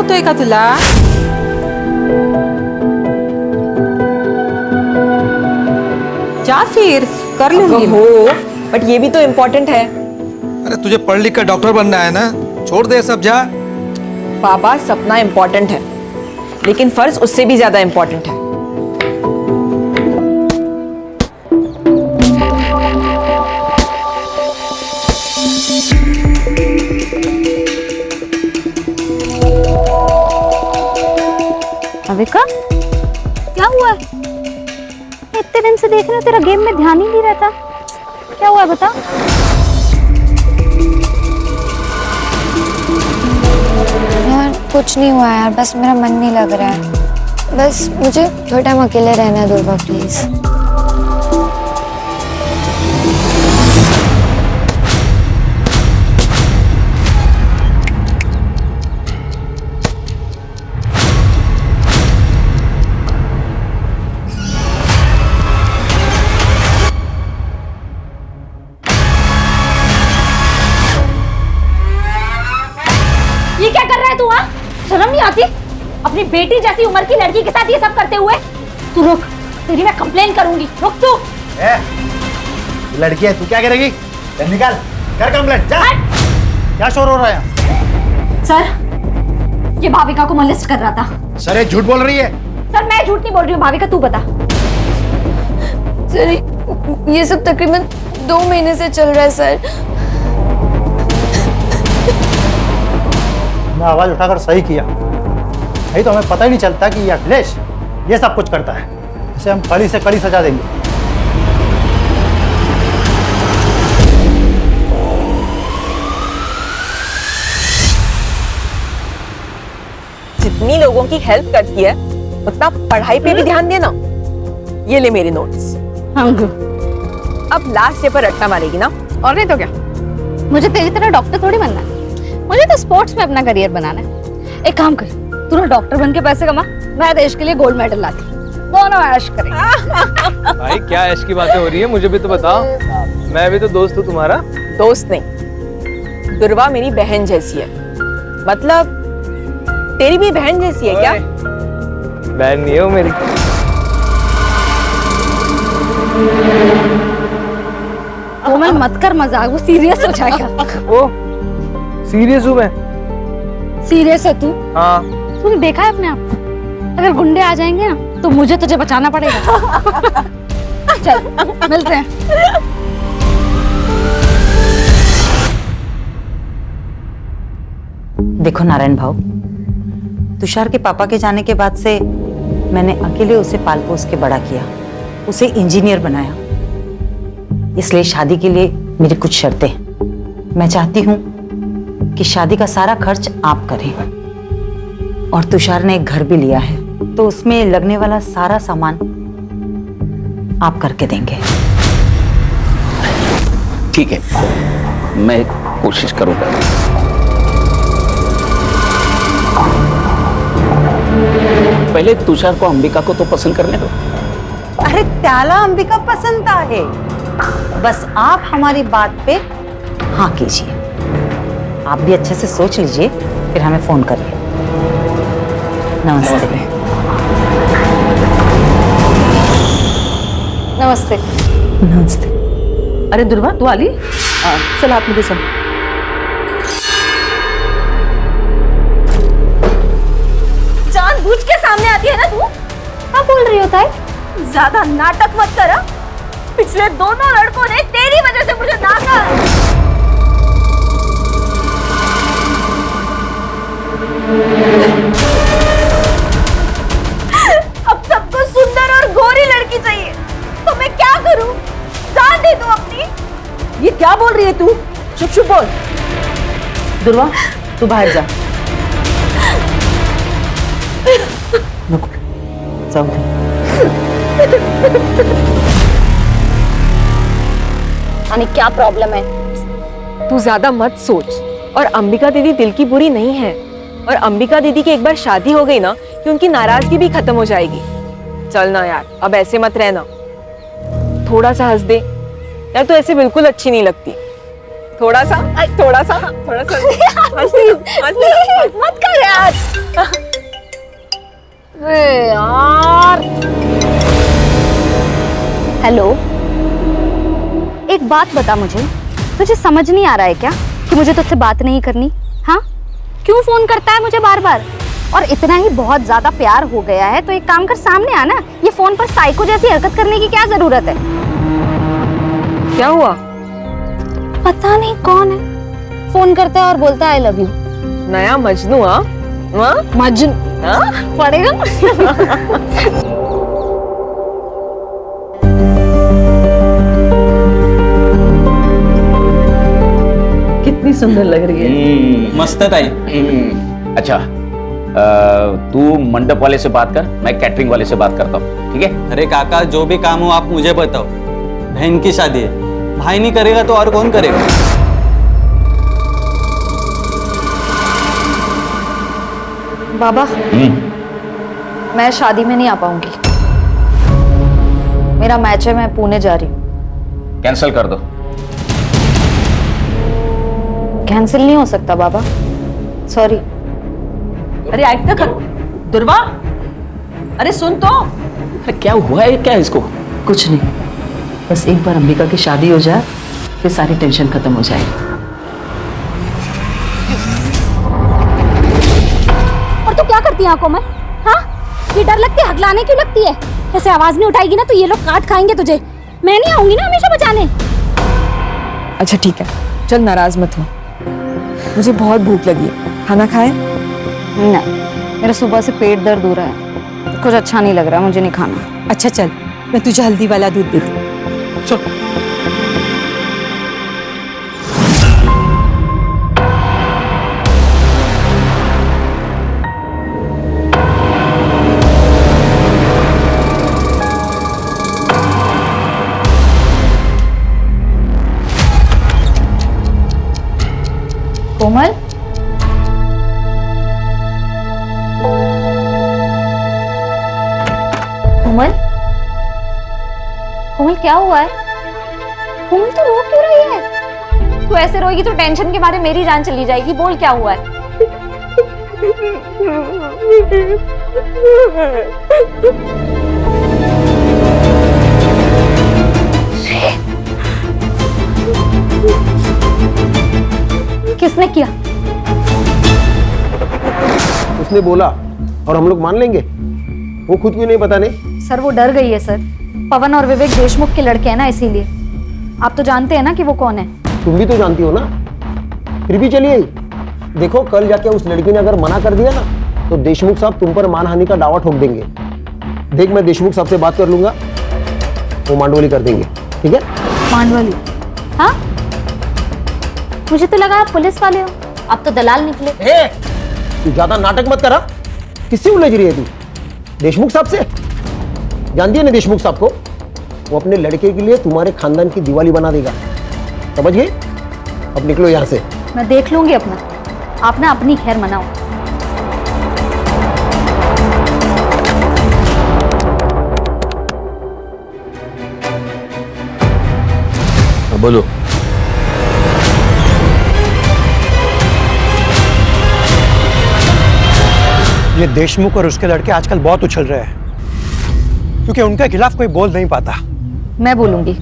होतोय का तुला? जा फिर कर लूंगी। हो, बट ये भी तो इम्पोर्टेंट है। अरे तुझे पढ़ लिख कर डॉक्टर बनना है ना, छोड़ दे सब, जा। पापा, सपना इम्पोर्टेंट है, लेकिन फर्ज उससे भी ज्यादा इम्पोर्टेंट है। अविका, क्या हुआ है? इतने दिन से देख रहे हो, तेरा गेम में ध्यान ही नहीं रहता। क्या हुआ है बता। यार कुछ नहीं हुआ यार, बस मेरा मन नहीं लग रहा है। बस मुझे थोड़ा टाइम अकेले रहना है दुर्गा, प्लीज। ये क्या कर रहा है तू? हाँ, शर्म नहीं आती? अपनी बेटी जैसी उम्र की लड़की के साथ ये सब करते हुए। तू रुक, तेरी मैं कंप्लेन करूंगी। रुक तू। लड़की है, तू क्या करेगी? निकाल, कर कंप्लेंट, जा। क्या शोर हो रहा है? सर, ये भाविका को मोलेस्ट कर रहा था। सर, ये झूठ बोल रही है। सर, मैं झूठ नहीं बोल रही हूँ। भाविका, तू बता। सर, ये सब तकरीबन 2 महीने से चल रहा है सर। मैं आवाज उठाकर सही किया, नहीं तो हमें पता ही नहीं चलता कि ये अखिलेश ये सब कुछ करता है। इसे हम कड़ी से कड़ी सजा देंगे। जितनी लोगों की हेल्प करती है, उतना पढ़ाई पे भी ध्यान देना। ये ले मेरे नोट्स। अब लास्ट डे पर रट्टा मारेगी ना? और नहीं तो क्या। मुझे तेरी तरह डॉक्टर थोड़ी बनना है, मुझे तो स्पोर्ट्स में अपना करियर बनाना है। एक काम कर, तू ना डॉक्टर बन के पैसे कमा, मैं देश के लिए गोल्ड मेडल लाती, दोनों ऐश करेंगे। भाई क्या ऐश की बातें हो रही है, मुझे भी तो बताओ। मैं भी तो दोस्त हूँ तुम्हारा। दोस्त नहीं, दुर्वा मेरी बहन जैसी है। मतलब तेरी भी बहन जैसी है क्या? बहन नहीं हो मेरी। कोमल मत कर मजाक, वो सीरियस हो जाएगा। ओ, सीरियस हूँ मैं। सीरियस है तू? हाँ। तूने देखा है अपने आप? अगर गुंडे आ जाएंगे ना तो मुझे तुझे बचाना पड़ेगा। चल मिलते हैं। देखो नारायण भाऊ, तुषार के पापा के जाने के बाद से मैंने अकेले उसे पाल पोस के बड़ा किया, उसे इंजीनियर बनाया। इसलिए शादी के लिए मेरी कुछ शर्तें हैं। मैं चाहती हूँ कि शादी का सारा खर्च आप करें, और तुषार ने एक घर भी लिया है, तो उसमें लगने वाला सारा सामान आप करके देंगे। ठीक है, मैं कोशिश करूंगा। पहले तुषार को अंबिका को तो पसंद करने दो। अरे त्याला अंबिका पसंद आहे, बस आप हमारी बात पे हाँ कीजिए। आप भी अच्छे से सोच लीजिए, फिर हमें फोन करिए। नमस्ते। नमस्ते। नमस्ते। अरे दुर्वा, तू आली? चल आप मुझे सुन। जानबूझ के सामने आती है ना तू? क्या बोल रही हो ताई? ज्यादा नाटक मत कर। पिछले दोनों लड़कों ने तेरी वजह से मुझे नाका। अब सबको सुंदर और गोरी लड़की चाहिए, तो मैं क्या करूं? जान दे दूं अपनी? ये क्या बोल रही है तू? चुप चुप बोल। दुर्वा, तू बाहर जा। रुक, जाओ दे। यानी क्या प्रॉब्लम है? तू ज्यादा मत सोच। और अंबिका दीदी दिल की बुरी नहीं है, और अंबिका दीदी की एक बार शादी हो गई ना कि उनकी नाराजगी भी खत्म हो जाएगी। चल ना यार, अब ऐसे मत रहना, थोड़ा सा हंस दे यार। तू ऐसे बिल्कुल अच्छी नहीं लगती। थोड़ा सा मत कर यार। हेलो, एक बात बता मुझे, तुझे समझ नहीं आ रहा है क्या कि मुझे तुझसे बात नहीं करनी? हाँ, क्यों फोन करता है मुझे बार बार? और इतना ही बहुत ज्यादा प्यार हो गया है तो एक काम कर, सामने आना। ये फोन पर साइको जैसी हरकत करने की क्या जरूरत है? क्या हुआ? पता नहीं कौन है, फोन करता है और बोलता है आई लव यू। नया मजनू? हाँ मजनू पड़ेगा। कितनी सुंदर लग रही है। मस्त है ताई। अच्छा, तू मंडप वाले से बात कर, मैं कैटरिंग वाले से बात करता हूँ, ठीक है? अरे काका, जो भी काम हो आप मुझे बताओ। बहन की शादी है, भाई नहीं करेगा तो और कौन करेगा? बाबा, मैं शादी में नहीं आ पाऊंगी। मेरा मैच है, मैं पुणे जा रही हूँ। कैंसिल कर दो। कैंसिल नहीं हो सकता बाबा, सॉरी। अरे ऐक ना कर दुर्वा, अरे सुन तो। अरे क्या हुआ है, क्या है इसको? कुछ नहीं, बस एक बार अंबिका की शादी हो जाए फिर सारी टेंशन खत्म हो जाएगी। और तू क्या करती है आंखों में? हाँ, ये डर लगती है, हकलाने क्यों लगती है? ऐसे आवाज नहीं उठाएगी ना तो ये लोग काट खाएंगे तुझे। मैं नहीं आऊंगी ना हमेशा बचाने। अच्छा ठीक है, चल नाराज मत हो, मुझे बहुत भूख लगी है, खाना खाए? नहीं, मेरा सुबह से पेट दर्द हो रहा है, कुछ अच्छा नहीं लग रहा, मुझे नहीं खाना। अच्छा चल, मैं तुझे हल्दी वाला दूध देती हूँ। कोमल, कोमल, कोमल क्या हुआ है? कोमल तू रो क्यों रही है? तू ऐसे रोएगी तो टेंशन के मारे मेरी जान चली जाएगी। बोल क्या हुआ है? किसने किया? उसने बोला और हम लोग मान लेंगे? वो खुद क्यों नहीं बताने? सर वो डर गई है सर। पवन और विवेक देशमुख के लड़के हैं ना, इसीलिए। आप तो जानते हैं ना कि वो कौन है। तुम भी तो जानती हो ना, फिर भी चलिए। देखो, कल जाके उस लड़की ने अगर मना कर दिया ना तो देशमुख साहब तुम पर मानहानि का दावा ठोक देंगे। देख, मैं देशमुख साहब से बात कर लूंगा, वो मांडवली कर देंगे, ठीक है? मांडवली? हाँ, मुझे तो लगा आप पुलिस वाले हो, आप तो दलाल निकले। तू ज्यादा नाटक मत करा। किससे उलझ रही है तू? देशमुख साहब से? जानती है ना देशमुख साहब को? वो अपने लड़के के लिए तुम्हारे खानदान की दिवाली बना देगा, समझ गए? अब निकलो यहां से। मैं देख लूंगी अपना, आप ना अपनी खैर मनाओ। बोलो। ये देशमुख और उसके लड़के आजकल बहुत उछल रहे हैं क्योंकि उनके खिलाफ कोई बोल नहीं पाता। मैं बोलूंगी,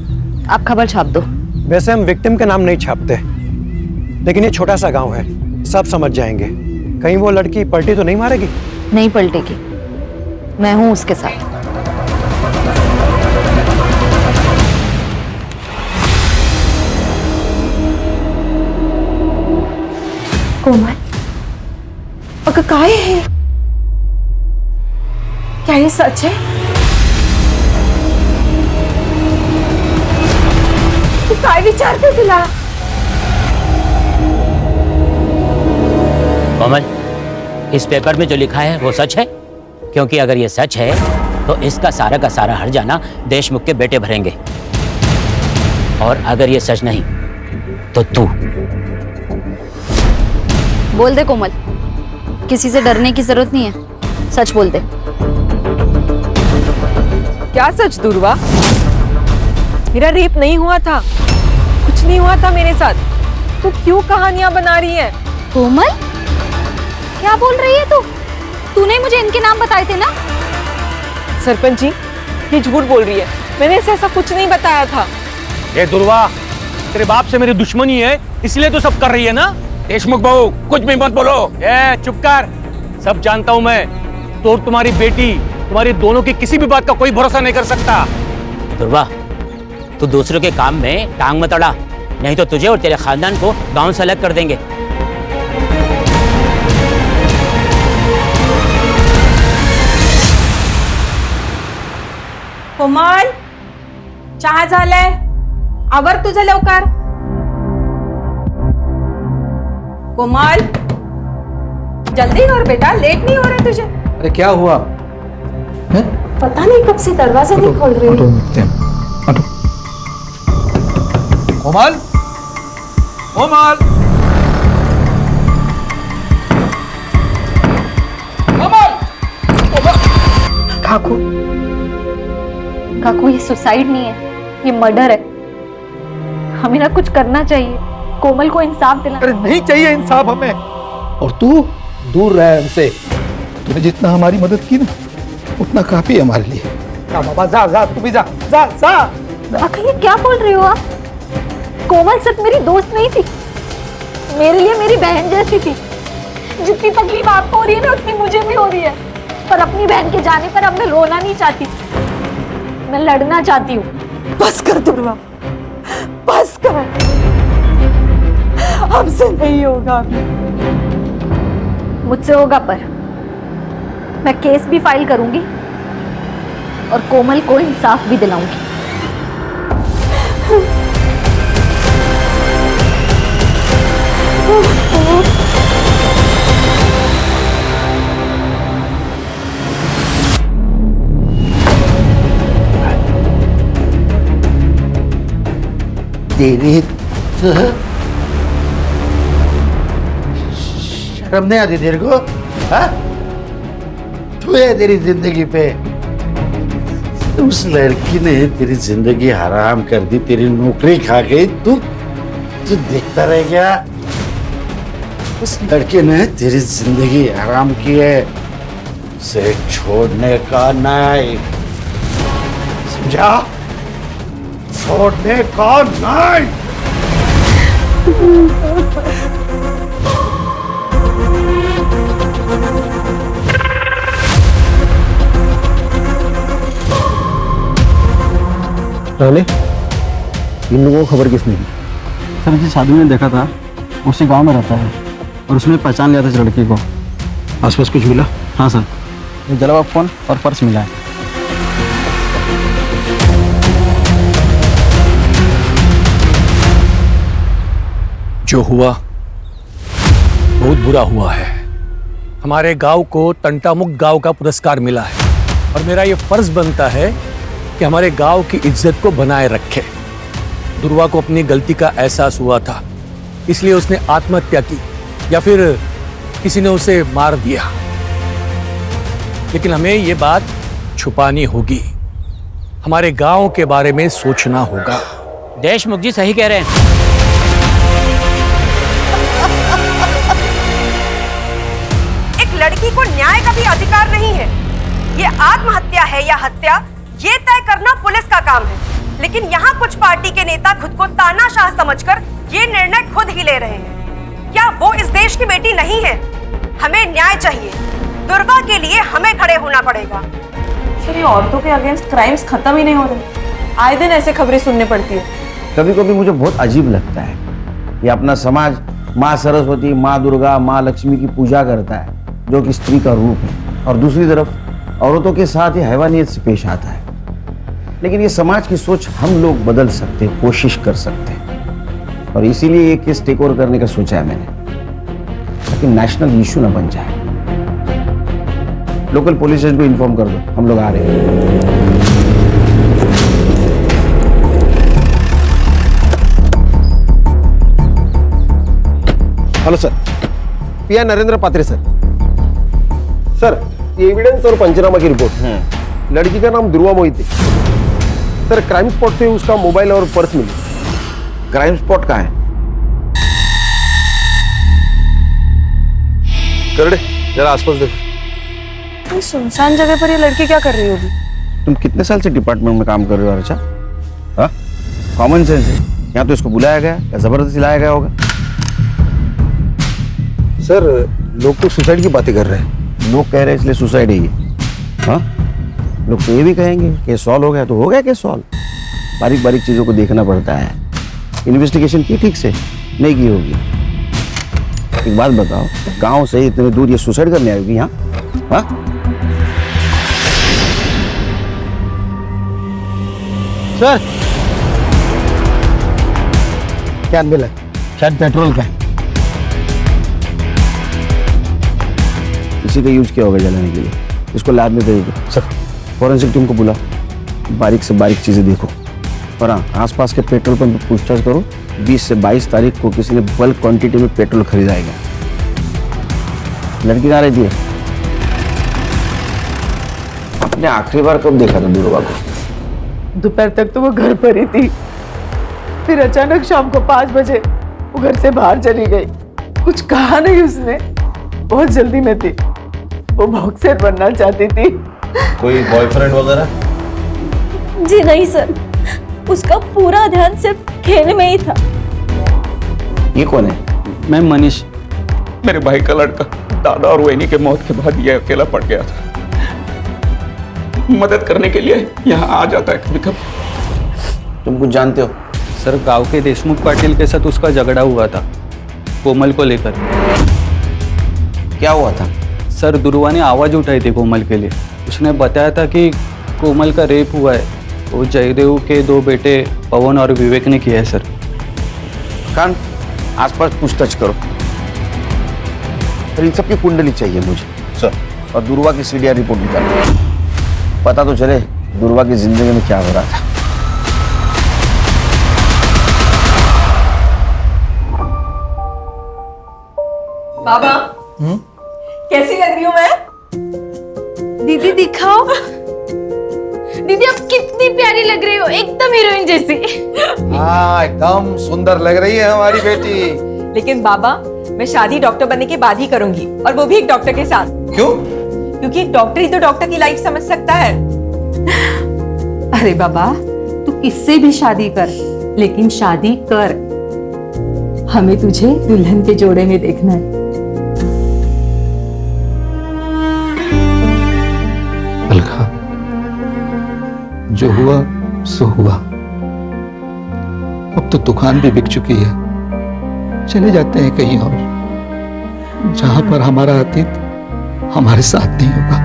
आप खबर छाप दो। वैसे हम विक्टिम के नाम नहीं छापते, लेकिन ये छोटा सा गांव है, सब समझ जाएंगे। कहीं वो लड़की पलटी तो नहीं मारेगी? नहीं पलटेगी, मैं हूं उसके साथ। कोमल, अगर काय है? क्या ये सच है? तू काय विचार कर तुला? कोमल, इस पेपर में जो लिखा है वो सच है? क्योंकि अगर ये सच है तो इसका सारा का सारा हर्जाना देशमुख के बेटे भरेंगे, और अगर ये सच नहीं तो तू। बोल दे कोमल, किसी से डरने की जरूरत नहीं है, सच बोल दे। क्या सच दुर्वा? मेरा रेप नहीं हुआ था, कुछ नहीं हुआ था मेरे साथ। तू क्यों कहानियां बना रही है? कोमल, क्या बोल रही है तू? तूने मुझे इनके नाम बताए थे ना? सरपंच जी, ये झूठ बोल रही है। मैंने इसे ऐसा कुछ नहीं बताया था। ये दुर्वा, तेरे बाप से मेरी दुश्मनी है, इसलिए तो सब कर रही है ना। देशमुख बहू, कुछ भी मत बोलो। ए, चुप कर। सब जानता हूं मैं। तो तुम्हारी बेटी, तुम्हारी दोनों की किसी भी बात का कोई भरोसा नहीं कर सकता। दुर्वा, तू दूसरों के काम में टांग मत अड़ा, नहीं तो तुझे और तेरे खानदान को गांव से अलग कर देंगे। कोमल, चहा झालाय, आवर तुझं लवकर। कोमल, जल्दी कर बेटा, लेट नहीं हो रहा तुझे। अरे क्या हुआ? पता नहीं कब से दरवाजा नहीं खोल रही हूँ। कोमल, कोमल, कोमल, काकू, काकू ये सुसाइड नहीं है, ये मर्डर है। हमें ना कुछ करना चाहिए, कोमल को इंसाफ दिला। अरे नहीं चाहिए इंसाफ हमें। और तू दूर रह हमसे। तूने जितना हमारी मदद की ना, उतना काफी है हमारे लिए। जा बाबा, जा जा, तू भी जा, जा जा। काका ये क्या बोल रही हो आप? कोमल सिर्फ मेरी दोस्त नहीं थी, मेरे लिए मेरी बहन जैसी थी। जितनी तकलीफ आपको हो रही है ना, उतनी मुझे भी हो रही है। पर अपनी बहन के जाने पर अब मैं रोना नहीं चाहती, मैं लड़ना चाहती हूँ। बस कर दुर्वा, बस कर, हमसे नहीं होगा। मुझसे होगा, पर मैं केस भी फाइल करूंगी और कोमल को इंसाफ भी दिलाऊंगी। तेरी शर्म नहीं आती तेरे को? हाँ? तू है तेरी जिंदगी पे। उस लड़की ने तेरी जिंदगी हराम कर दी, तेरी नौकरी खा गई। तू देखता रह गया। उस लड़के ने तेरी जिंदगी हराम की है, उसे छोड़ने का नहीं, समझा? छोड़ने का नहीं। राले, इन लोगों को खबर किसने दी? सर जिस आदमी ने देखा था उसी गांव में रहता है और उसने पहचान लिया था इस लड़की को। आसपास कुछ मिला? हाँ सर, एक जला हुआ फोन और पर्स मिला है। जो हुआ बहुत बुरा हुआ है। हमारे गांव को तंटामुक्त गांव का पुरस्कार मिला है और मेरा ये फर्ज बनता है कि हमारे गांव की इज्जत को बनाए रखे। दुर्वा को अपनी गलती का एहसास हुआ था, इसलिए उसने आत्महत्या की या फिर किसी ने उसे मार दिया। लेकिन हमें ये बात छुपानी होगी, हमारे गांव के बारे में सोचना होगा। देशमुख जी सही कह रहे हैं। लड़की को न्याय का भी अधिकार नहीं है। ये आत्महत्या है या हत्या, ये तय करना पुलिस का काम है। लेकिन यहाँ कुछ पार्टी के नेता खुद को तानाशाह समझकर ये निर्णय खुद ही ले रहे हैं। क्या वो इस देश की बेटी नहीं है? हमें न्याय चाहिए। दुर्वा के लिए हमें खड़े होना पड़ेगा। सर, ये औरतों के अगेंस्ट क्राइम्स खत्म ही नहीं हो रहे। आए दिन ऐसे खबरें सुनने पड़ती है। कभी कभी मुझे बहुत अजीब लगता है, ये अपना समाज माँ सरस्वती, माँ दुर्गा, माँ लक्ष्मी की पूजा करता है, जो कि स्त्री का रूप है, और दूसरी तरफ औरतों के साथ ये हैवानियत से पेश आता है। लेकिन ये समाज की सोच हम लोग बदल सकते हैं, कोशिश कर सकते हैं, और इसीलिए ये केस टेक ओवर करने का सोचा है मैंने, ताकि नेशनल इशू ना बन जाए। लोकल पुलिस स्टेशन को इन्फॉर्म कर दो, हम लोग आ रहे हैं। हेलो सर, पीआई नरेंद्र पात्रे सर। सर, ये एविडेंस और पंचनामा की रिपोर्ट। लड़की का नाम दुर्वा मोहिते। सर, क्राइम स्पॉट से उसका मोबाइल और पर्स मिले। क्राइम स्पॉट कहाँ है? करड़े, जरा आसपास देख। सुनसान जगह पर ये लड़की क्या कर रही होगी? तुम कितने साल से डिपार्टमेंट में काम कर रहे हो अर्चा? हाँ, कॉमन सेंस है। यहाँ तो इसको बुलाया गया या जबरदस्ती लाया गया होगा? सर लोग तो सुसाइड की बातें कर रहे हैं। लोग कह रहे हैं इसलिए सुसाइड है ये? हाँ, लोग तो ये भी कहेंगे केस सॉल्व हो गया तो हो गया केस सॉल्व। बारीक बारीक चीजों को देखना पड़ता है। इन्वेस्टिगेशन की ठीक से नहीं की होगी। एक बात बताओ, गांव से इतने दूर ये सुसाइड करने आएगी यहाँ? हाँ? सर क्या मिला? शायद पेट्रोल का। इसी का यूज किया होगा जलाने के लिए। इसको लैब में भेज दो। सर फॉरेंसिक टीम को बुला, बारीक से बारीक चीजें देखो। और हाँ, आसपास के पेट्रोल पंप पर पूछताछ करो। 20 से 22 तारीख को किसी ने बल्क क्वांटिटी में पेट्रोल खरीदाएगा। लड़की कहाँ रहती है? आपने आखिरी बार कब देखा था दुर्वा को? दोपहर तक तो वो घर पर ही थी, फिर अचानक शाम को 5 बजे वो घर से बाहर चली गई। कुछ कहा नहीं उसने, बहुत जल्दी में थी। वो बॉक्सर बनना चाहती थी। कोई बॉयफ्रेंड वगैरह? जी नहीं सर, उसका पूरा ध्यान सिर्फ खेल में ही था। ये कौन है? मैं मनीष। मेरे भाई का लड़का। दादा और वहीनी के मौत के बाद ये अकेला पड़ गया था। मदद करने के लिए यहाँ आ जाता है कभी कभी। तुम कुछ जानते हो? सर गांव के देशमुख पाटिल के साथ उसका झगड़ा हुआ था कोमल को लेकर। क्या हुआ था? सर दुर्वा ने आवाज उठाई थी कोमल के लिए। उसने बताया था कि कोमल का रेप हुआ है। वो जयदेव के 2 बेटे पवन और विवेक ने किया है सर। कान आसपास पूछताछ करो। इन सबकी कुंडली चाहिए मुझे सर, और दुर्वा की सीडीआर रिपोर्ट निकालो। पता तो चले दुर्वा की जिंदगी में क्या हो रहा था। बाबा कैसी लग रही हूँ मैं? दीदी दिखाओ। दीदी आप कितनी प्यारी लग रही हो, एकदम हीरोइन जैसी। हाँ एकदम सुंदर लग रही है हमारी बेटी। लेकिन बाबा मैं शादी डॉक्टर बनने के बाद ही करूंगी, और वो भी एक डॉक्टर के साथ। क्यों? क्योंकि एक डॉक्टर ही तो डॉक्टर की लाइफ समझ सकता है। अरे बाबा, तू किससे भी शादी कर, लेकिन शादी कर। हमें तुझे दुल्हन के जोड़े में देखना है। अलका, जो हुआ सो हुआ। अब तो दुकान भी बिक चुकी है। चले जाते हैं कहीं और, जहां पर हमारा अतीत हमारे साथ नहीं होगा।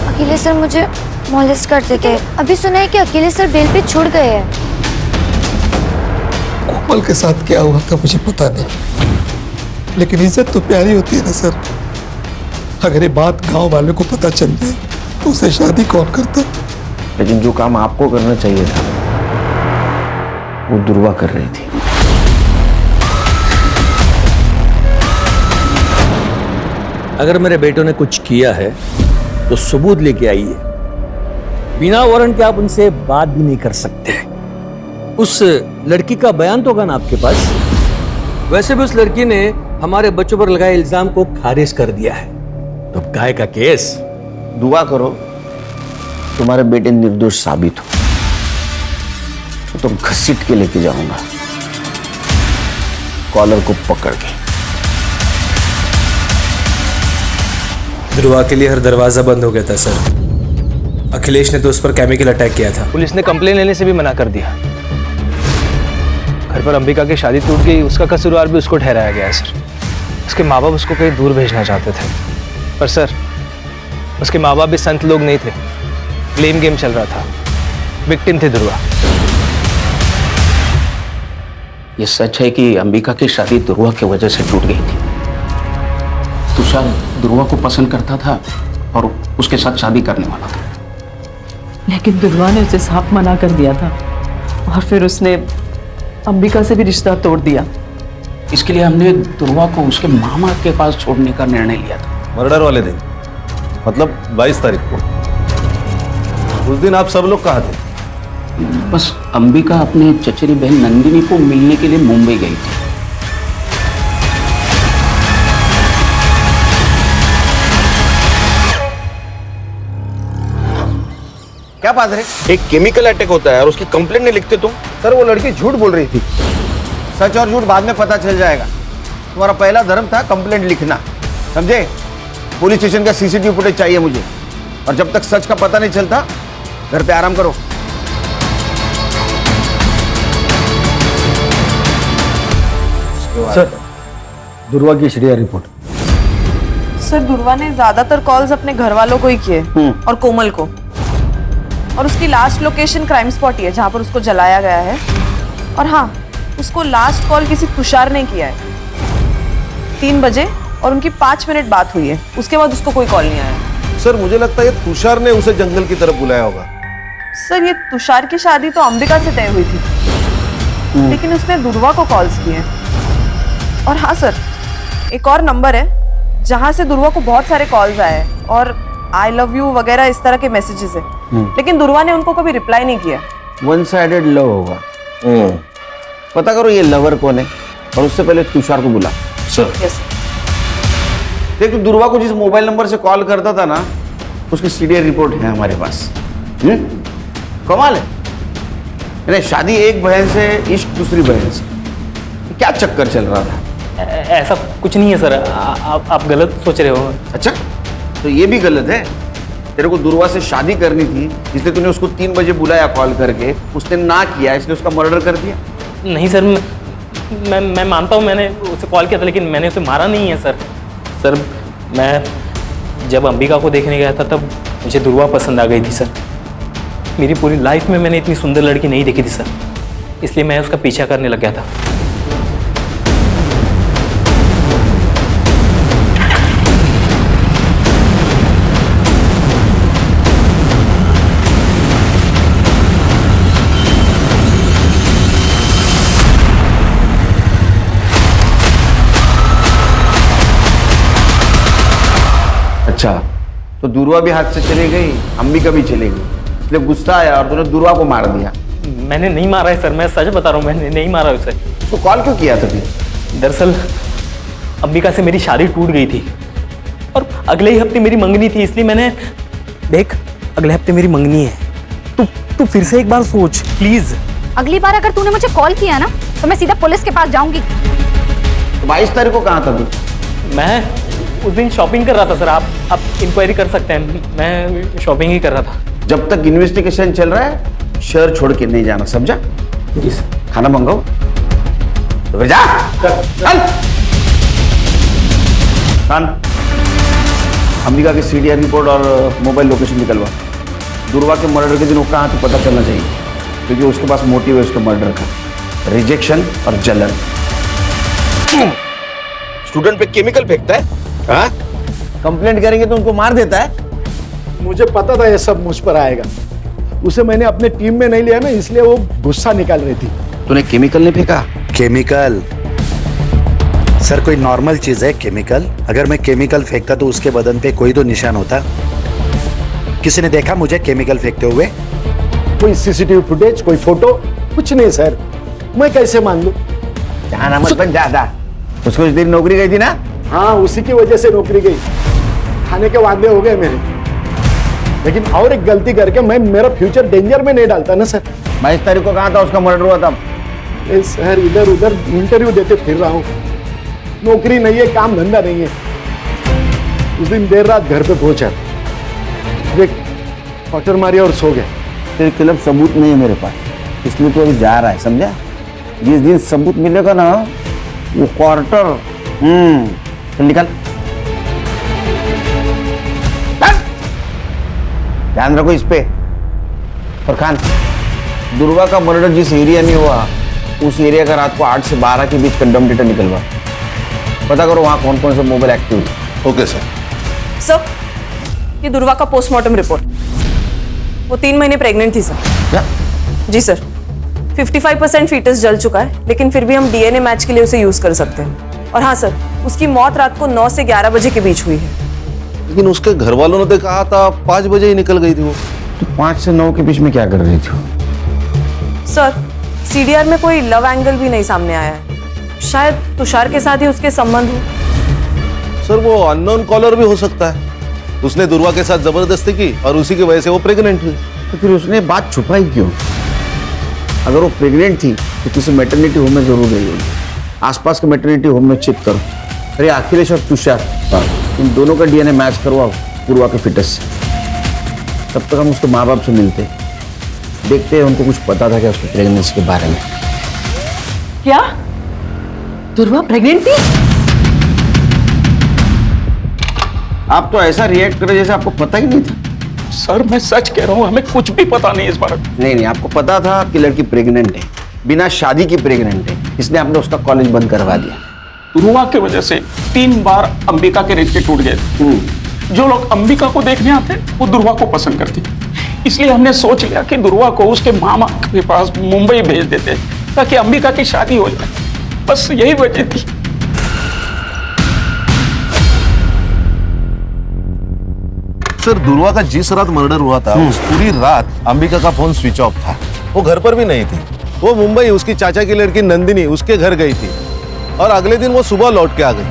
अकेले सर मुझे मॉलेस्ट करते थे। अभी सुना है कि अकेले सर बेल पे छूट गए हैं। कोमल के साथ क्या हुआ था मुझे पता नहीं, लेकिन इज्जत तो प्यारी होती है ना सर। अगर ये बात गांव वालों को पता चल जाए तो उसे शादी कौन करता? लेकिन जो काम आपको करना चाहिए था वो दुर्वा कर रही थी। अगर मेरे बेटों ने कुछ किया है तो सबूत लेके आइए। बिना वारंट के आप उनसे बात भी नहीं कर सकते। उस लड़की का बयान तो होगा ना आपके पास? वैसे भी उस लड़की ने हमारे बच्चों पर लगाए इल्जाम को खारिज कर दिया है, तो काय का केस। दुआ करो तुम्हारे बेटे निर्दोष साबित हो, तो घसीट के लेके जाऊंगा कॉलर को पकड़ के। ध्रुवा के लिए हर दरवाजा बंद हो गया था सर। अखिलेश ने तो उस पर केमिकल अटैक किया था। पुलिस ने कंप्लेन लेने से भी मना कर दिया। घर पर अंबिका की शादी टूट गई, उसका कसूरवार भी उसको ठहराया गया है सर। उसके माँ बाप उसको कहीं दूर भेजना चाहते थे, पर सर उसके माँ बाप भी संत लोग नहीं थे। ब्लेम गेम चल रहा था। विक्टिम थे ध्रुवा। ये सच है कि अंबिका की शादी ध्रुवा की वजह से टूट गई थी। तुषार ध्रुवा को पसंद करता था और उसके साथ शादी करने वाला था, लेकिन ध्रुवा ने उसे साफ मना कर दिया था, और फिर उसने अंबिका से भी रिश्ता तोड़ दिया। इसके लिए हमने ध्रुवा को उसके मामा के पास छोड़ने का निर्णय लिया था। मर्डर वाले दिन, मतलब 22 तारीख को। उस दिन आप सब लोग कहाँ थे? बस अंबिका अपने चचेरी बहन नंदिनी को मिलने के लिए मुंबई गई थी। क्या बात है? एक केमिकल अटैक होता है और उसकी कंप्लेंट नहीं लिखते तुम? सर वो लड़की झूठ बोल रही थी। सच और झूठ बाद में पता चल जाएगा। तुम्हारा पहला धर्म था कंप्लेंट लिखना, समझे? पुलिस स्टेशन का सीसीटीवी फुटेज चाहिए मुझे, और जब तक सच का पता नहीं चलता घर पे आराम करो। सर, दुर्वा की एचडीआर रिपोर्ट। सर दुर्वा ने ज्यादातर कॉल्स अपने घर वालों को ही किए और कोमल को, और उसकी लास्ट लोकेशन क्राइम स्पॉट ही है जहां पर उसको जलाया गया है। और हाँ, उसको लास्ट कॉल किसी तुषार ने किया है 3 बजे, और उनकी 5 मिनट बात हुई है। उसके बाद उसको कोई कॉल नहीं आया। सर मुझे लगता है ये तुषार ने उसे जंगल की तरफ बुलाया होगा। सर ये तुषार की शादी तो अंबिका से तय हुई थी, लेकिन उसने दुर्वा को कॉल्स किए। और हाँ सर, एक और नंबर है जहां से दुर्वा को बहुत सारे कॉल्स आए हैं और आई लव यू वगैरह इस तरह के मैसेजेस है, लेकिन दुर्वा ने उनको कभी रिप्लाई नहीं किया। वन साइडेड लव होगा। पता करो ये लवर कौन है, और उससे पहले तुषार को बुला। Sir yes. देख, तू दुर्वा को जिस मोबाइल नंबर से कॉल करता था ना, उसकी सीडीआर रिपोर्ट है हमारे पास। कमाल है। यानी शादी एक बहन से, इश्क दूसरी बहन से, क्या चक्कर चल रहा था? ऐसा कुछ नहीं है सर, आप गलत सोच रहे हो। अच्छा, तो ये भी गलत है। तेरे को दुर्वा से शादी करनी थी, इसलिए तूने उसको 3 बजे बुलाया कॉल करके, उसने ना किया इसलिए उसका मर्डर कर दिया। नहीं सर, मैं मानता हूँ मैंने उसे कॉल किया था, लेकिन मैंने उसे मारा नहीं है सर। सर मैं जब अंबिका को देखने गया था तब मुझे दुर्वा पसंद आ गई थी सर। मेरी पूरी लाइफ में मैंने इतनी सुंदर लड़की नहीं देखी थी सर, इसलिए मैं उसका पीछा करने लग गया था। अच्छा, तो दुर्वा भी हाथ से चली गई, अंबिका भी चली गई, इसलिए गुस्सा आया और तूने दुर्वा को मार दिया। मैंने नहीं मारा है सर, मैं सच बता रहा हूँ, मैंने नहीं मारा उसे। तो कॉल क्यों किया था फिर? दरअसल अंबिका से मेरी शादी टूट गई थी और अगले ही हफ्ते मेरी मंगनी थी, इसलिए मैंने देख अगले हफ्ते मेरी मंगनी है, तू फिर से एक बार सोच प्लीज। अगली बार अगर तूने मुझे कॉल किया ना तो मैं सीधा पुलिस के पास जाऊंगी। 22 तारीख को कहाँ था तू? मैं उस दिन शॉपिंग कर रहा था सर, आप इंक्वायरी कर सकते हैं, मैं शॉपिंग ही कर रहा था। जब तक इन्वेस्टिगेशन चल रहा है शहर छोड़ के नहीं जाना, समझा? जी सर। खाना मंगाओ तो जा। चल अंबिका की सीडीआर रिपोर्ट और मोबाइल लोकेशन निकलवा। दुर्वा के मर्डर के दिन वो कहाँ तो पता चलना चाहिए, क्योंकि उसके पास मोटिव है उसके मर्डर का, रिजेक्शन और जलन। स्टूडेंट पे केमिकल फेंकता है? हाँ? कंप्लेंट करेंगे तो उनको मार देता है। मुझे पता था ये सब मुझ पर आएगा। उसे मैंने अपने टीम में नहीं लिया ना, इसलिए वो गुस्सा निकाल रही थी। तूने केमिकल नहीं फेंका? केमिकल सर कोई नॉर्मल चीज है केमिकल? अगर मैं केमिकल फेंकता तो उसके बदन पे कोई तो निशान होता। किसी ने देखा मुझे केमिकल फेंकते हुए? कोई सीसीटीवी फुटेज, कोई फोटो, कुछ नहीं सर। मैं कैसे मान लूं? जाना मत बन ज्यादा। उसको इस दिन नौकरी गई थी ना? हाँ, उसी की वजह से नौकरी गई। खाने के वादे हो गए मेरे, लेकिन और एक गलती करके मैं मेरा फ्यूचर डेंजर में नहीं डालता ना सर। 22 तारीख को कहाँ था उसका मर्डर हुआ था? सर इधर उधर इंटरव्यू देते फिर रहा हूँ, नौकरी नहीं है, काम धंधा नहीं है। उस दिन देर रात घर पे पहुंचा, देख क्वार्टर मारी और सो गए। तेरे खिलाफ सबूत नहीं है मेरे पास, इसलिए तो अभी जा रहा है, समझा? जिस दिन सबूत मिलेगा ना वो क्वार्टर चल निकल। ध्यान रखो इस पे। और खान, दुर्वा का मर्डर जिस एरिया में हुआ उस एरिया का रात को 8 से 12 के बीच कंडम डेटा निकलवा। पता करो वहां कौन कौन से मोबाइल एक्टिव है। Okay sir. सर ये दुर्वा का पोस्टमार्टम रिपोर्ट, वो 3 महीने प्रेग्नेंट थी सर। क्या? जी सर, 55% फीटस जल चुका है, लेकिन फिर भी हम डीएनए मैच के लिए उसे यूज कर सकते हैं। और हाँ सर, उसकी मौत रात को 9 से 11 बजे के बीच हुई है। लेकिन उसके घर वालों ने तो कहा था 5 बजे ही निकल गई थी वो। तो 5 से 9 के बीच में क्या कर रही थी? सर सीडीआर में कोई लव एंगल भी नहीं सामने आया है, शायद तुषार के साथ ही उसके संबंध हो। सर वो अननोन कॉलर भी हो सकता है, उसने दुर्वा के साथ जबरदस्ती की और उसी की वजह से वो प्रेग्नेंट हुई। तो फिर उसने बात छुपाई क्यों? अगर वो प्रेग्नेंट थी तो किसी मैटरनिटी होम में जरूर गई होगी। आसपास के मैटरनिटी होम में चेक करो। अरे अखिलेश और तुषार, इन दोनों का डीएनए मैच करवाओ पूर्वा के फिटस से। तब तक हम उसके माँ बाप से मिलते, देखते हैं उनको कुछ पता था क्या उसकी प्रेगनेंसी के बारे में। क्या दुर्वा प्रेग्नेंट थी? आप तो ऐसा रिएक्ट करे जैसे आपको पता ही नहीं था। सर मैं सच कह रहा हूँ, हमें कुछ भी पता नहीं इस बारे में। नहीं, आपको पता था कि लड़की प्रेग्नेंट है, बिना शादी की प्रेग्नेंट है, इसलिए आपने उसका कॉलेज बंद करवा दिया। दुर्वा की वजह से 3 बार अंबिका के रिश्ते टूट गए। जो लोग अंबिका को देखने आते वो दुर्वा को पसंद करते, इसलिए हमने सोच लिया कि दुर्वा को उसके मामा के पास मुंबई भेज देते ताकि अंबिका की शादी हो जाए। बस यही वजह थी। सर दुर्वा का जिस रात मर्डर हुआ था उस पूरी रात अंबिका का फोन स्विच ऑफ था। वो घर पर भी नहीं थी। वो मुंबई उसकी चाचा की लड़की नंदिनी उसके घर गई थी और अगले दिन वो सुबह लौट के आ गई।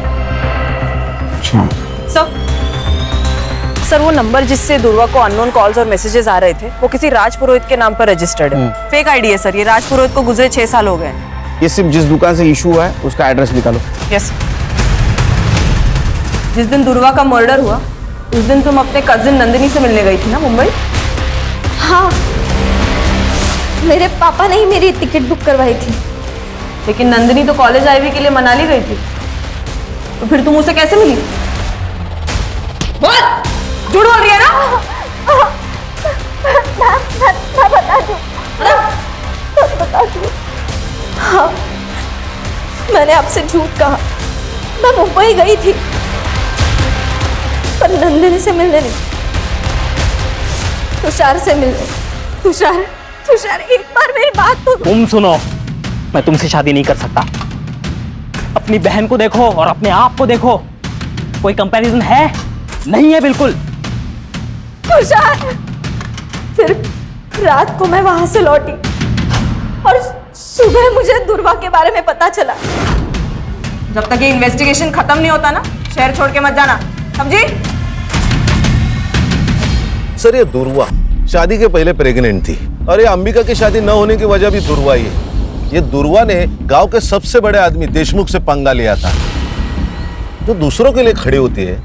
सर वो नंबर जिससे दुर्वा को अननोन कॉल्स और मैसेजेस आ रहे थे वो किसी राज पुरोहित के नाम पर रजिस्टर्ड है। फेक आईडी है सर। ये राज पुरोहित को गुजरे 6 साल हो गए। ये सिर्फ जिस दुकान से इशू हुआ है उसका एड्रेस निकालो। यस। जिस दिन दुर्वा का मर्डर हुआ उस दिन तुम अपने कजिन नंदिनी से मिलने गई थी ना मुंबई? हाँ, मेरे पापा ने ही मेरी टिकट बुक करवाई थी। लेकिन नंदिनी तो कॉलेज आईवी के लिए मनाली गई थी, तो फिर तुम उसे कैसे मिली? बोल, झूठ बोल रही है ना? मैं बता दूं। हाँ, मैंने आपसे झूठ कहा। मैं मुंबई गई थी पर नंदिनी से मिलने नहीं, तुषार से मिलने। तुषार एक बार मेरी बात तो तुम सुनो, मैं तुमसे शादी नहीं कर सकता। अपनी बहन को देखो और अपने आप को देखो, कोई कंपैरिजन है? नहीं है बिल्कुल। तुषार, फिर रात को मैं वहां से लौटी और सुबह मुझे दुर्वा के बारे में पता चला। जब तक ये इन्वेस्टिगेशन खत्म नहीं होता ना, शहर छोड़ के मत जाना, समझी? सर ये दुर्वा शादी के पहले प्रेग्नेंट थी और ये अंबिका की शादी न होने की वजह भी दुर्वा ही है। ये दुर्वा ने गांव के सबसे बड़े आदमी देशमुख से पंगा लिया था। जो दूसरों के लिए खड़ी होती है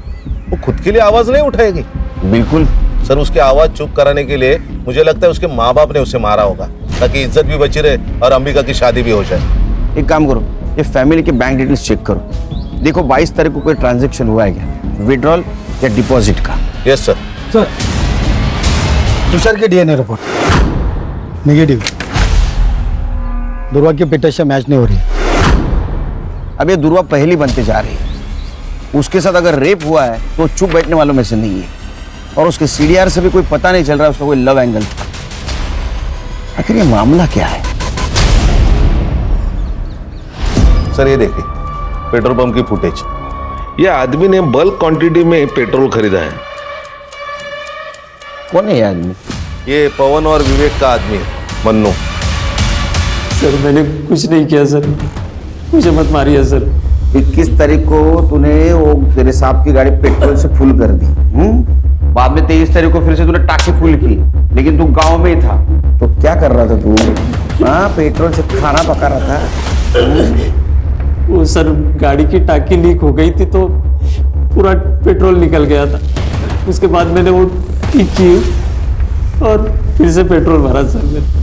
वो खुद के लिए आवाज नहीं उठाएगी। बिल्कुल सर, उसकी आवाज चुप कराने के लिए मुझे लगता है उसके माँ बाप ने उसे मारा होगा ताकि इज्जत भी बची रहे और अंबिका की शादी भी हो जाए। एक काम करो, ये फैमिली के बैंक डिटेल्स चेक करो, देखो 22 तारीख को कोई ट्रांजैक्शन हुआ है क्या, विड्रॉल या डिपॉजिट का। Yes sir. सर, तुषार की डीएनए रिपोर्ट नेगेटिव, दुर्वा की पिटा से मैच नहीं हो रही है। अब ये दुर्वा पहली बनते जा रही है। उसके साथ अगर रेप हुआ है तो चुप बैठने वालों में से नहीं है, और उसके सीडीआर से भी कोई पता नहीं चल रहा है उसका कोई लव एंगल था। आखिर ये मामला क्या है? सर ये देखिए पेट्रोल पंप की फुटेज। ये आदमी ने बल्क क्वांटिटी में पेट्रोल खरीदा है। कौन है ये आदमी? ये पवन और विवेक का आदमी है, मन्नू। सर मैंने कुछ नहीं किया सर, मुझे मत मारिए सर। 21 तारीख को तूने वो तेरे साहब की गाड़ी पेट्रोल से फुल कर दी, बाद में 23 तारीख को फिर से तूने टाकी फुल की, लेकिन तू गांव में ही था। तो क्या कर रहा था तू? हाँ, पेट्रोल से खाना पका रहा था। वो सर गाड़ी की टाकी लीक हो गई थी तो पूरा पेट्रोल निकल गया था। उसके बाद मैंने वो ठीक की और फिर से पेट्रोल भरा सर मैंने।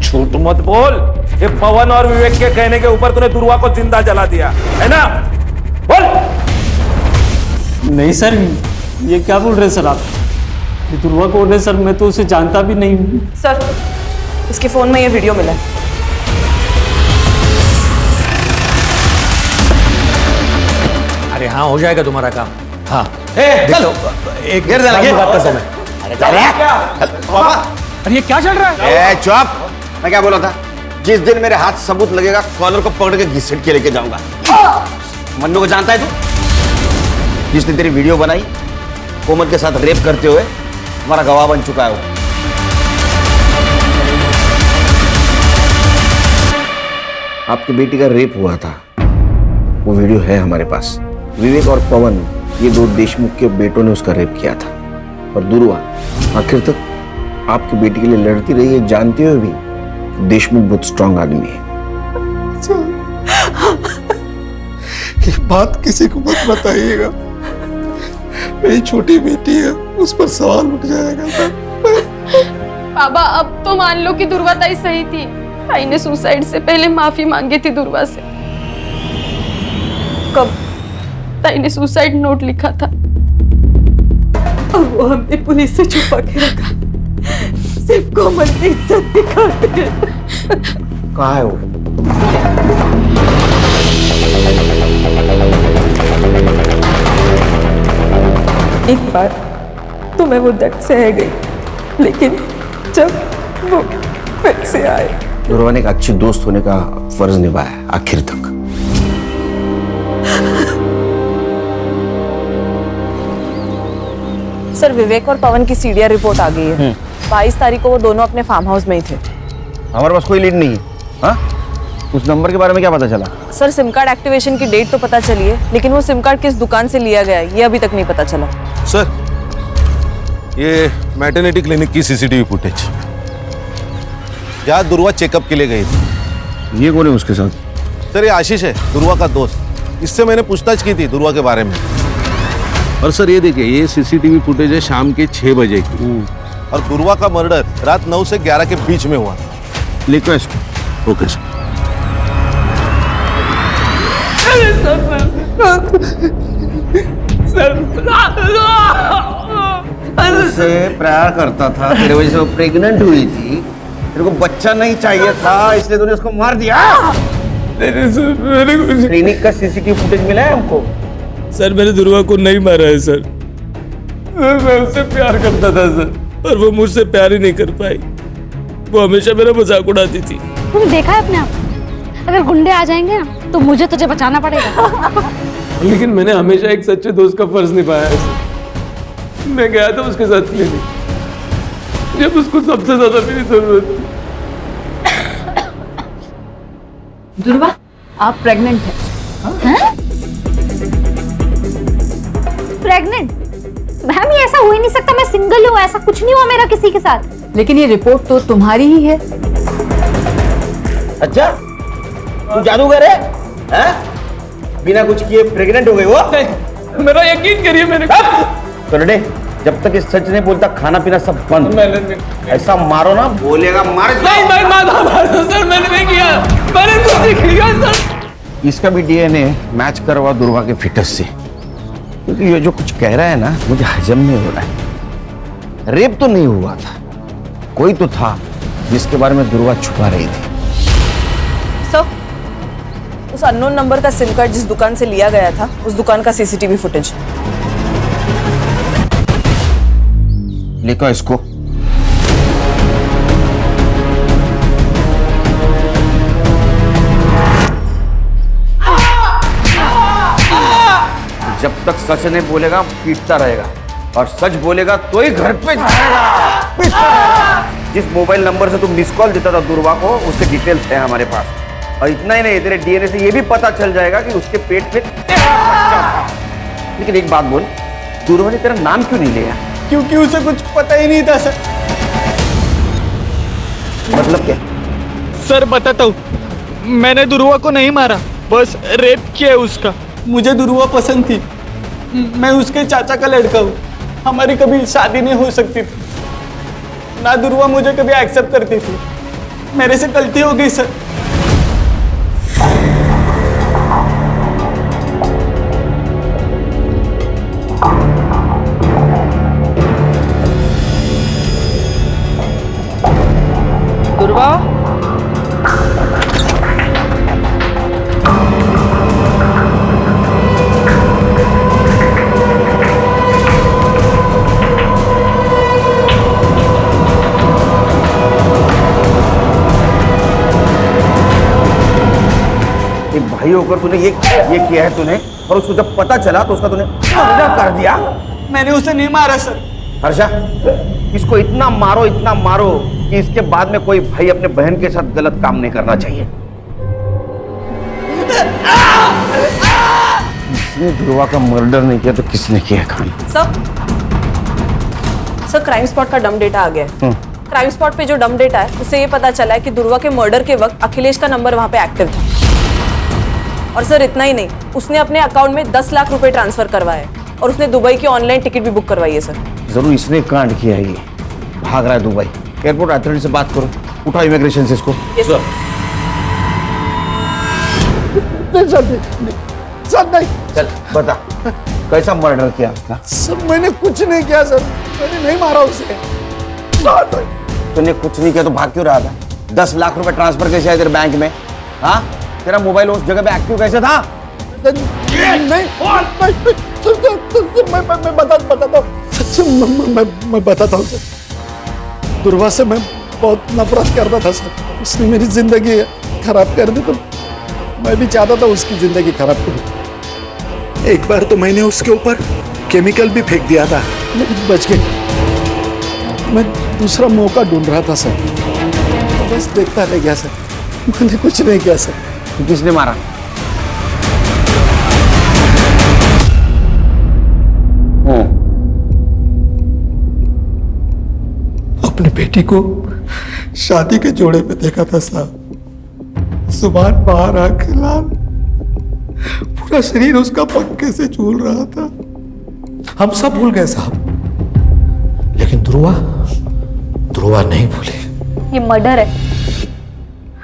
झूठ मत बोल। ये पवन और विवेक के कहने के ऊपर तूने दुर्वा को जिंदा जला दिया है ना? बोल। नहीं सर, ये क्या बोल रहे हैं सर आप? ये दुर्वा कौन है सर? मैं तो उसे जानता भी नहीं हूँ। सर, इसके फोन में ये वीडियो मिला है। अरे हाँ, हो जाएगा तुम्हारा काम। हाँ चलो एक गिर देना बात करता हूं मैं। अरे ये क्या चल रहा है? चुप। मैं क्या बोला था? जिस दिन मेरे हाथ सबूत लगेगा कॉलर को पकड़ के घसीट के लेके जाऊंगा। मन्नू को जानता है तू? जिसने तेरी वीडियो बनाई कोमल के साथ रेप करते हुए, हमारा गवाह बन चुका है वो। आपकी बेटी का रेप हुआ था, वो वीडियो है हमारे पास। विवेक और पवन, ये 2 देशमुख के बेटों ने उसका रेप किया था। और दुर्वा आखिर तक आपकी बेटी के लिए लड़ती रही है, जानते हुए भी देशमुख बहुत स्ट्रांग आदमी है। ये बात किसी को मत बताइएगा, मेरी छोटी बेटी है, उस पर सवाल उठ जाएगा सर। बाबा अब तो मान लो कि दुर्वा ताई सही थी। ताई ने सुसाइड से पहले माफी मांगी थी दुर्वा से। कब ताई ने सुसाइड नोट लिखा था और वो हमने पुलिस से छुपा के रखा, सिर्फ कोमल की इज्जत दिखाते। कहाँ है वो? एक बार तो मैं वो दर्द सह गई, लेकिन जब वो फिर से आए। दुर्वा ने एक अच्छी दोस्त होने का फर्ज निभाया आखिर तक। सर विवेक और पवन की सीडीआर रिपोर्ट आ गई है। 22 तारीख को वो दोनों अपने फार्म हाउस में ही थे। हमारे पास कोई लीड नहीं है। हाँ? उस नंबर के बारे में क्या पता चला? सर सिम कार्ड एक्टिवेशन की डेट तो पता चली है, लेकिन वो सिम कार्ड किस दुकान से लिया गया है ये अभी तक नहीं पता चला। सर ये मैटरनिटी क्लिनिक की सीसीटीवी फुटेज, जहाँ दुर्वा चेकअप के लिए गई थी। ये कौन है उसके साथ? सर ये आशीष है, दुर्वा का दोस्त। इससे मैंने पूछताछ की थी दुर्वा के बारे में। और सर ये देखिए, ये सीसीटीवी फुटेज है शाम के 6 बजे की, और दुर्वा का मर्डर रात 9 से 11 के बीच में हुआ। लिखो इसको। Okay sir. उससे प्यार करता था, तेरे वजह से वो प्रेग्नेंट हुई थी, तेरे को बच्चा नहीं चाहिए था, इसलिए तूने उसको मार दिया। क्लिनिक का सीसीटीवी फुटेज मिला है हमको। सर मैंने दुर्वा को नहीं मारा है सर, मैं उससे प्यार करता था सर, और वो मुझसे प्यार ही नहीं कर पाई। वो हमेशा मेरा मजाक उड़ाती थी। तूने देखा है अपने आप, अगर गुंडे आ जाएंगे ना तो मुझे तुझे बचाना पड़ेगा। लेकिन मैंने हमेशा एक सच्चे दोस्त का फर्ज निभाया है सर। मैं गया था उसके साथ क्लिनिक जब उसको सबसे ज्यादा मेरी जरूरत थी। दुर्वा आप प्रेग्नेंट हैं? प्रेग्नेंट? मैम ये ऐसा हो ही नहीं सकता, मैं सिंगल हूँ, ऐसा कुछ नहीं हुआ मेरा किसी के साथ। लेकिन ये रिपोर्ट तो तुम्हारी ही है। अच्छा तू जादूगर है? हैं? बिना कुछ किए प्रेग्नेंट हो गई वो? मेरा यकीन करिए, मैंने करने जब तक इस सच नहीं बोलता खाना पीना सब बंद। ऐसा मारो ना, बोलेगा मार। सर मैंने नहीं किया, मैंने कुछ नहीं किया सर। इसका भी डीएनए मैच करवा दुर्वा के फिटस से, क्योंकि ये जो कुछ कह रहा है ना मुझे हजम नहीं हो रहा है। रेप तो नहीं हुआ था, कोई तो था जिसके बारे में दुर्वा छुपा रही थी। सर उस अननोन नंबर का सिम कार्ड जिस दुकान से लिया गया था, उस दुकान का सीसीटीवी फुटेज। लिखो इसको। जब तक सच नहीं बोलेगा पीटता रहेगा, और सच बोलेगा तो ही घर पे जाएगा। जिस मोबाइल नंबर से तुम मिस कॉल देता था दुर्वा को, उसके डिटेल्स है हमारे पास। और इतना ही नहीं, तेरे डीएनए से ये भी पता चल जाएगा कि उसके पेट में तेरा बच्चा था। लेकिन एक बात बोल, दुर्वा ने तेरा नाम क्यों नहीं लिया? क्योंकि उसे कुछ पता ही नहीं था सर। मतलब क्या? सर बताता हूँ, मैंने दुर्वा को नहीं मारा, बस रेप किया है उसका। मुझे दुर्वा पसंद थी, मैं उसके चाचा का लड़का हूँ, हमारी कभी शादी नहीं हो सकती थी। ना दुर्वा मुझे कभी एक्सेप्ट करती थी, मेरे से गलती हो गई सर। दुर्वा एक भाई होकर तूने ये किया है तूने, और उसको जब पता चला तो उसका तूने मर्डर कर दिया। मैंने उसे नहीं मारा सर। हर्षा, इसको इतना मारो कि इसके बाद में कोई भाई अपने बहन के साथ गलत काम नहीं करना चाहिए। इसने दुर्वा का मर्डर नहीं किया तो किसने किया? खान सर क्राइम स्पॉट का डम डेटा आ गया है। क्राइम स्पॉट पे जो डम डेटा है उससे ये पता चला है कि दुर्वा के मर्डर के वक्त अखिलेश का नंबर वहाँ पे एक्टिव था। और सर इतना ही नहीं, उसने अपने अकाउंट में 10 लाख रुपए ट्रांसफर करवाए और उसने दुबई की ऑनलाइन टिकट भी बुक करवाई है सर। जरूर इसने कांड किया है, ये भाग रहा है दुबई। एयरपोर्ट अथॉरिटी से बात करो, उठाओ इमिग्रेशन से इसको। सर नहीं। चल बता, कैसा मर्डर किया उसका? सर मैंने कुछ नहीं किया सर, मैंने नहीं मारा उसे। तूने कुछ नहीं किया तो भाग क्यों रहा था? 10 लाख रुपए ट्रांसफर कैसे आए तेरे बैंक में? हाँ, तेरा मोबाइल उस जगह पे एक्टिव कैसे था? मैं बताता हूँ सर। दुर्वा से मैं बहुत नफरत करता था सर, उसने मेरी जिंदगी खराब कर दी, तो मैं भी चाहता था उसकी जिंदगी खराब करूं। एक बार तो मैंने उसके ऊपर केमिकल भी फेंक दिया था, लेकिन बच गई। मैं दूसरा मौका ढूंढ रहा था सर, तो बस देखता रह गया सर, मैंने कुछ नहीं किया सर। तो किसने मारा? अपनी बेटी को शादी के जोड़े पे देखा था साहब, जुबान बाहर आके लाल, पूरा शरीर उसका पंखे से झूल रहा था। हम सब भूल गए साहब, लेकिन ध्रुवा नहीं भूले। ये मर्डर है,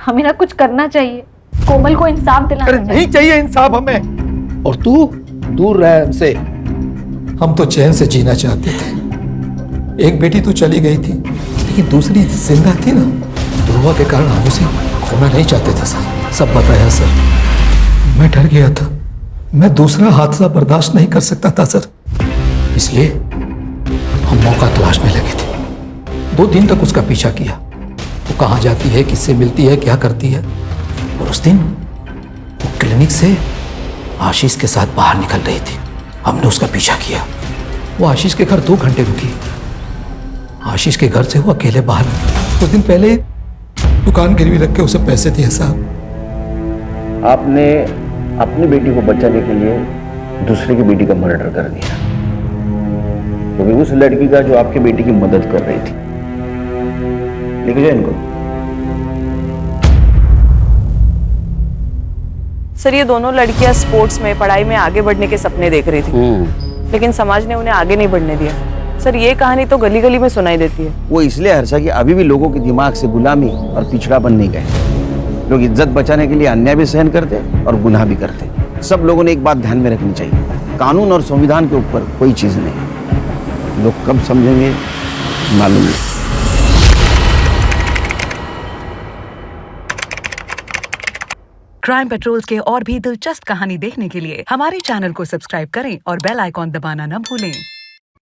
हमें ना कुछ करना चाहिए, कोमल को इंसाफ दिलाना चाहिए। नहीं चाहिए इंसाफ हमें, और तू दूर रह हमसे। हम तो चैन से जीना चाहते थे। एक बेटी तो चली गई थी, लेकिन दूसरी जिंदा थी ना, ध्रुवा के कारण हम उसे खोना नहीं चाहते थे सर। सब बताया सर, मैं डर गया था, मैं दूसरा हादसा बर्दाश्त नहीं कर सकता था सर, इसलिए हम मौका तलाशने लगे थे। 2 दिन तक उसका पीछा किया, वो कहाँ जाती है, किससे मिलती है, क्या करती है। और उस दिन वो क्लिनिक से आशीष के साथ बाहर निकल रही थी, हमने उसका पीछा किया। वो आशीष के घर 2 घंटे रुकी, आशीष के घर से वो अकेले बाहर। कुछ दिन पहले दुकान गिरवी रख के उसे पैसे दिए साहब। आपने अपनी बेटी को बचाने के लिए दूसरे की बेटी का मर्डर कर दिया, क्योंकि उस लड़की का जो आपकी बेटी की मदद कर रही थी। लिख जाए इनको। सर ये दोनों लड़कियां स्पोर्ट्स में, पढ़ाई में आगे बढ़ने के सपने देख रही थी, लेकिन समाज ने उन्हें आगे नहीं बढ़ने दिया। सर ये कहानी तो गली गली में सुनाई देती है। वो इसलिए हर्षा कि अभी भी लोगों के दिमाग से गुलामी और पिछड़ापन नहीं गए। लोग इज्जत बचाने के लिए अन्याय भी सहन करते और गुनाह भी करते। सब लोगों ने एक बात ध्यान में रखनी चाहिए, कानून और संविधान के ऊपर कोई चीज नहीं। लोग कब समझेंगे मालूम नहीं। क्राइम पेट्रोल्स के और भी दिलचस्प कहानी देखने के लिए हमारे चैनल को सब्सक्राइब करें और बेल आइकॉन दबाना न भूलें।